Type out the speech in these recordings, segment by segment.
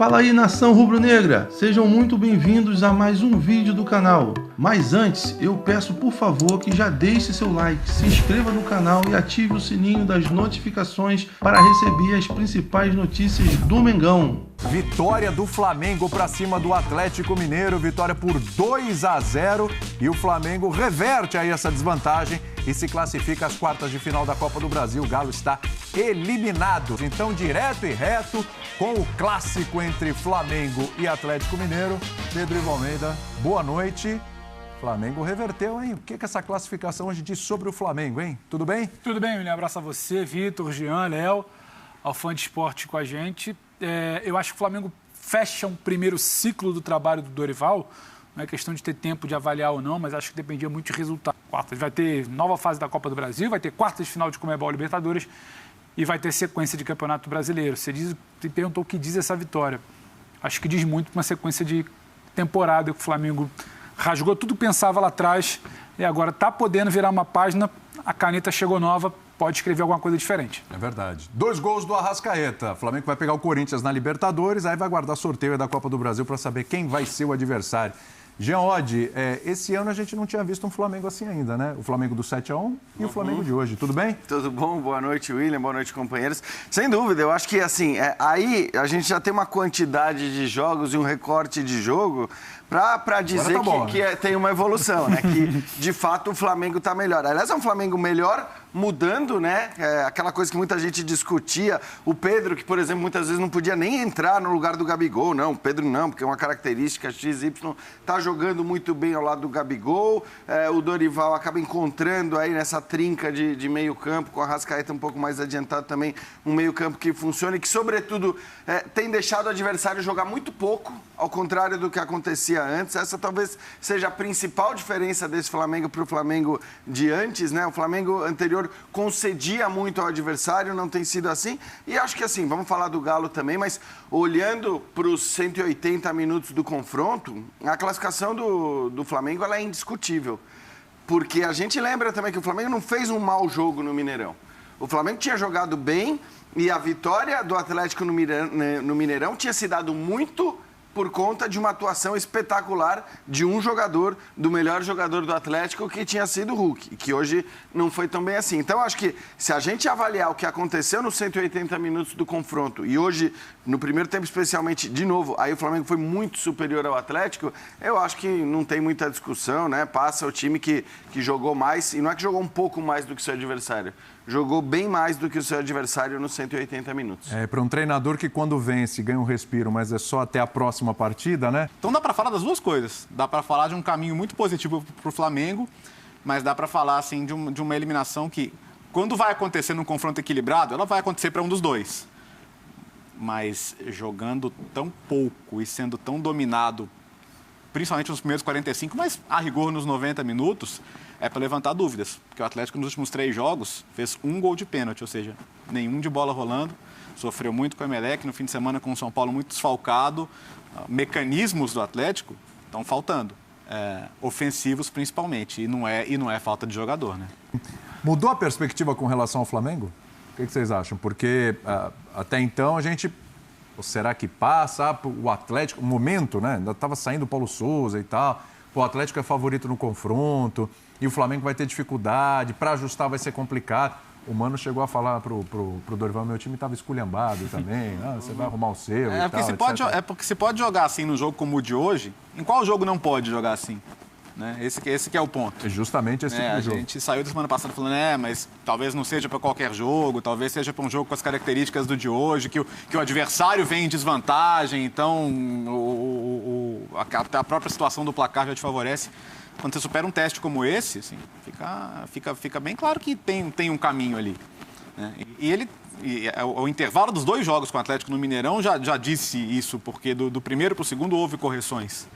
Fala aí, nação rubro-negra! Sejam muito bem-vindos a mais um vídeo do canal. Mas antes, eu peço por favor que já deixe seu like, se inscreva no canal e ative o sininho das notificações para receber as principais notícias do Mengão. Vitória do Flamengo para cima do Atlético Mineiro, vitória por 2-0 e o Flamengo reverte aí essa desvantagem e se classifica às quartas de final da Copa do Brasil. O Galo está eliminado. Então, direto e reto com o clássico entre Flamengo e Atlético Mineiro. Pedro Ivo Almeida, boa noite. Flamengo reverteu, hein? O que essa classificação hoje diz sobre o Flamengo, hein? Tudo bem? Tudo bem, William. Abraço a você, Vitor, Jean, Léo, ao fã de esporte com a gente. Eu acho que o Flamengo fecha um primeiro ciclo do trabalho do Dorival. Não é questão de ter tempo de avaliar ou não, mas acho que dependia muito de resultado. Quartas, vai ter nova fase da Copa do Brasil, vai ter quartas de final de Conmebol Libertadores e vai ter sequência de Campeonato Brasileiro. Você perguntou o que diz essa vitória. Acho que diz muito uma sequência de temporada que o Flamengo rasgou tudo que pensava lá atrás e agora está podendo virar uma página, a caneta chegou nova, pode escrever alguma coisa diferente. É verdade. 2 gols do Arrascaeta. O Flamengo vai pegar o Corinthians na Libertadores, aí vai guardar sorteio da Copa do Brasil para saber quem vai ser o adversário. Jean Oddi, esse ano a gente não tinha visto um Flamengo assim ainda, né? O Flamengo do 7-1 e o Flamengo de hoje. Tudo bem? Tudo bom? Boa noite, William. Boa noite, companheiros. Sem dúvida, eu acho que assim, aí a gente já tem uma quantidade de jogos e um recorte de jogo para dizer que tem uma evolução, né? Que, de fato, o Flamengo está melhor. Aliás, é um Flamengo melhor mudando, né? Aquela coisa que muita gente discutia. O Pedro, que, por exemplo, muitas vezes não podia nem entrar no lugar do Gabigol. Não, o Pedro não, porque é uma característica XY. Está jogando muito bem ao lado do Gabigol. O Dorival acaba encontrando aí nessa trinca de meio campo, com a Arrascaeta um pouco mais adiantado também, um meio campo que funciona e que, sobretudo, tem deixado o adversário jogar muito pouco, ao contrário do que acontecia antes. Essa talvez seja a principal diferença desse Flamengo para o Flamengo de antes, né? O Flamengo anterior concedia muito ao adversário, não tem sido assim. E acho que assim, vamos falar do Galo também, mas olhando para os 180 minutos do confronto, a classificação do Flamengo ela é indiscutível. Porque a gente lembra também que o Flamengo não fez um mau jogo no Mineirão. O Flamengo tinha jogado bem e a vitória do Atlético no Mineirão tinha se dado muito por conta de uma atuação espetacular de um jogador, do melhor jogador do Atlético, que tinha sido o Hulk, e que hoje não foi tão bem assim. Então, acho que se a gente avaliar o que aconteceu nos 180 minutos do confronto, e hoje, no primeiro tempo especialmente, de novo, aí o Flamengo foi muito superior ao Atlético, eu acho que não tem muita discussão, né? Passa o time que jogou mais, e não é que jogou um pouco mais do que o seu adversário, jogou bem mais do que o seu adversário nos 180 minutos. Para um treinador que quando vence ganha um respiro, mas é só até a próxima partida, né? Então dá para falar das duas coisas. Dá para falar de um caminho muito positivo para o Flamengo, mas dá para falar assim de uma eliminação que, quando vai acontecer num confronto equilibrado, ela vai acontecer para um dos dois. Mas jogando tão pouco e sendo tão dominado, principalmente nos primeiros 45, mas a rigor nos 90 minutos, é para levantar dúvidas. Porque o Atlético nos últimos 3 jogos fez 1 gol de pênalti, ou seja, nenhum de bola rolando. Sofreu muito com o Emelec, no fim de semana com o São Paulo muito desfalcado. Mecanismos do Atlético estão faltando. Ofensivos principalmente. E não é falta de jogador, né? Mudou a perspectiva com relação ao Flamengo? O que vocês acham? Porque até então a gente... Será que passa? O Atlético, o momento, né? Ainda estava saindo o Paulo Souza e tal. O Atlético é favorito no confronto e o Flamengo vai ter dificuldade. Para ajustar vai ser complicado. O Mano chegou a falar pro Dorival, meu time estava esculhambado também. Você vai arrumar o seu e tal, porque se pode jogar assim no jogo como o de hoje, em qual jogo não pode jogar assim? Né? Esse que é o ponto. É justamente esse tipo de jogo. A gente saiu da semana passada falando, mas talvez não seja para qualquer jogo, talvez seja para um jogo com as características do de hoje, que o adversário vem em desvantagem, então a própria situação do placar já te favorece. Quando você supera um teste como esse, assim, fica bem claro que tem um caminho ali. Né? O intervalo dos 2 jogos com o Atlético no Mineirão já disse isso, porque do primeiro para o segundo houve correções.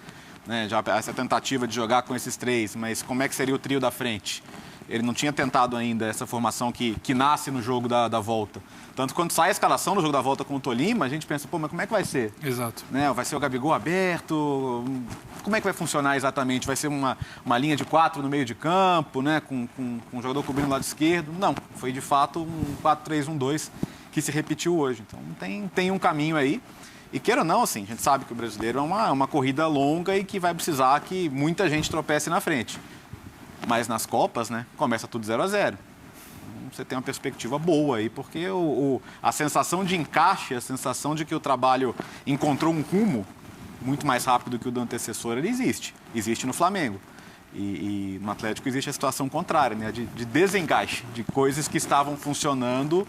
Né, já essa tentativa de jogar com esses 3, mas como é que seria o trio da frente? Ele não tinha tentado ainda essa formação que nasce no jogo da volta. Tanto quando sai a escalação no jogo da volta com o Tolima, a gente pensa, mas como é que vai ser? Exato. Né, vai ser o Gabigol aberto? Como é que vai funcionar exatamente? Vai ser uma linha de 4 no meio de campo, né, com um jogador cobrindo o lado esquerdo? Não, foi de fato um 4-3-1-2 que se repetiu hoje. Então tem um caminho aí. E queira ou não, assim, a gente sabe que o brasileiro é uma corrida longa e que vai precisar que muita gente tropece na frente. Mas nas Copas, né, começa tudo 0-0. Você tem uma perspectiva boa aí, porque a sensação de encaixe, a sensação de que o trabalho encontrou um rumo muito mais rápido do que o do antecessor, ele existe. Existe no Flamengo. E no Atlético existe a situação contrária, né, de desencaixe, de coisas que estavam funcionando,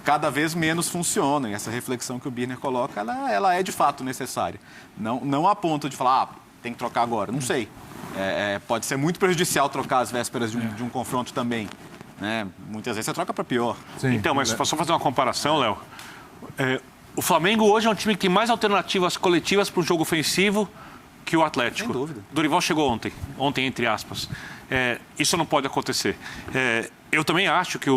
cada vez menos funcionam. E essa reflexão que o Birner coloca, ela é de fato necessária. Não a ponto de falar, tem que trocar agora. Não sei. Pode ser muito prejudicial trocar às vésperas de um confronto também. Né? Muitas vezes você troca para pior. Sim. Então, mas só fazer uma comparação, Léo. O Flamengo hoje é um time que tem mais alternativas coletivas para o jogo ofensivo que o Atlético. Sem dúvida. Dorival chegou ontem entre aspas. Isso não pode acontecer. Eu também acho que,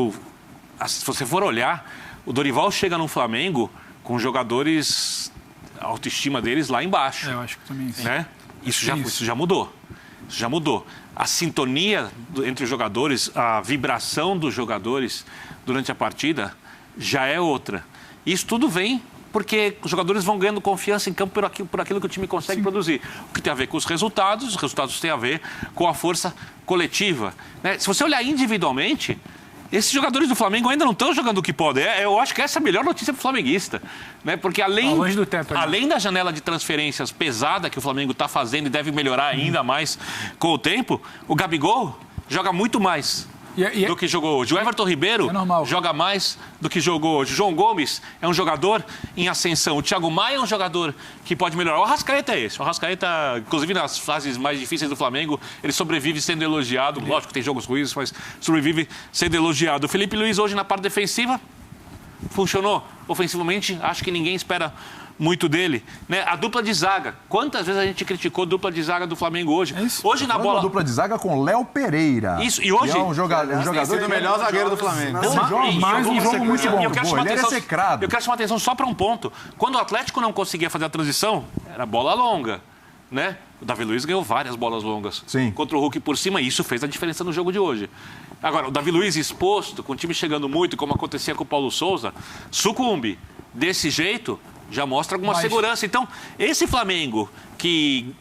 se você for olhar, o Dorival chega no Flamengo com jogadores, a autoestima deles lá embaixo. Eu acho que também sim. Né? Isso já mudou. Isso já mudou. A sintonia entre os jogadores, a vibração dos jogadores durante a partida já é outra. Isso tudo vem porque os jogadores vão ganhando confiança em campo por aquilo que o time consegue produzir. O que tem a ver com os resultados têm a ver com a força coletiva. Né? Se você olhar individualmente, esses jogadores do Flamengo ainda não estão jogando o que podem. Eu acho que essa é a melhor notícia para o flamenguista. Né? Porque além da janela de transferências pesada que o Flamengo está fazendo e deve melhorar ainda mais com o tempo, o Gabigol joga muito mais do que jogou hoje. O Everton Ribeiro joga mais do que jogou hoje. O João Gomes é um jogador em ascensão. O Thiago Maia é um jogador que pode melhorar. O Arrascaeta é esse. O Arrascaeta, inclusive nas fases mais difíceis do Flamengo, ele sobrevive sendo elogiado. Lógico que tem jogos ruins, mas sobrevive sendo elogiado. O Felipe Luiz hoje na parte defensiva funcionou. Ofensivamente, acho que ninguém espera muito dele, né? A dupla de zaga. Quantas vezes a gente criticou a dupla de zaga do Flamengo hoje? Hoje na bola. A dupla de zaga com Léo Pereira. Isso, e hoje. Que é um jogador do melhor zagueiro do Flamengo. Mais um jogo muito bom. Eu quero chamar atenção só para um ponto. Quando o Atlético não conseguia fazer a transição, era bola longa, né? O Davi Luiz ganhou várias bolas longas contra o Hulk por cima e isso fez a diferença no jogo de hoje. Agora, o Davi Luiz exposto, com o time chegando muito, como acontecia com o Paulo Souza, sucumbe desse jeito. Já mostra alguma segurança. Então, esse Flamengo que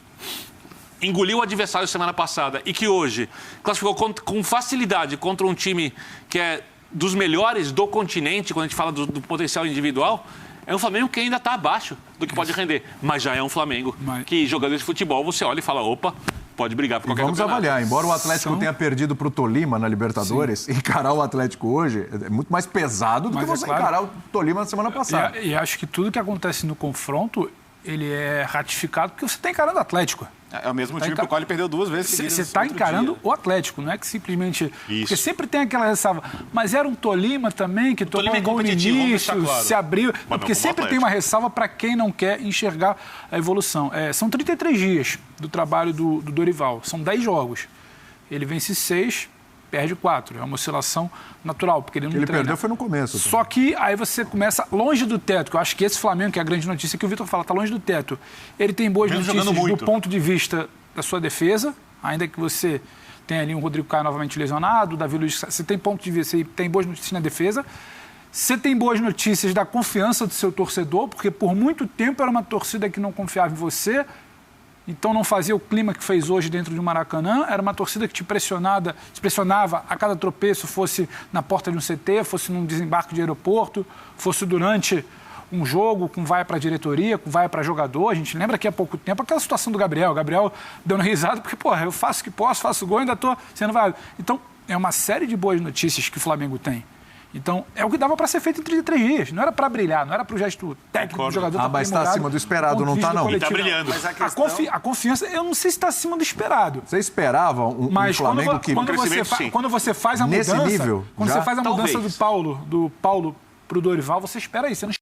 engoliu o adversário semana passada e que hoje classificou com facilidade contra um time que é dos melhores do continente, quando a gente fala do potencial individual, é um Flamengo que ainda está abaixo do que pode render. Mas já é um Flamengo que, jogador de futebol, você olha e fala, opa, pode brigar por qualquer campeonato. Vamos avaliar. Embora o Atlético tenha perdido para o Tolima na Libertadores, encarar o Atlético hoje é muito mais pesado do que você encarar o Tolima na semana passada. E acho que tudo que acontece no confronto, ele é ratificado porque você está encarando o Atlético. É o mesmo time pro qual ele perdeu 2 vezes. Você está encarando o Atlético, não é que simplesmente... Porque sempre tem aquela ressalva. Mas era um Tolima também, que tomou um gol no início, se abriu. Porque sempre tem uma ressalva para quem não quer enxergar a evolução. São 33 dias do trabalho do Dorival. São 10 jogos. Ele vence 6, perde 4. É uma oscilação natural, porque ele não treina. Ele perdeu foi no começo. Só que aí você começa longe do teto, que eu acho que esse Flamengo, que é a grande notícia que o Vitor fala, está longe do teto. Ele tem boas notícias do ponto de vista da sua defesa, ainda que você tenha ali um Rodrigo Caio novamente lesionado, o Davi Luiz, você tem ponto de vista, você tem boas notícias na defesa. Você tem boas notícias da confiança do seu torcedor, porque por muito tempo era uma torcida que não confiava em você, então não fazia o clima que fez hoje dentro do Maracanã. Era uma torcida que te pressionava a cada tropeço, fosse na porta de um CT, fosse num desembarque de aeroporto, fosse durante um jogo, com vai para a diretoria, com vai para jogador. A gente lembra que há pouco tempo aquela situação do Gabriel. O Gabriel dando risada porque, porra, eu faço o que posso, faço gol, ainda estou sendo válido. Então, é uma série de boas notícias que o Flamengo tem. Então, é o que dava para ser feito em 33 dias. Não era para brilhar, não era para o gesto técnico do jogador. Mas está acima do esperado, não está não. Está brilhando. Mas a confiança, eu não sei se está acima do esperado. Você esperava um Flamengo que... Quando você faz a mudança... Nesse nível? Quando você faz a mudança do Paulo para o Dorival, você espera isso. Você não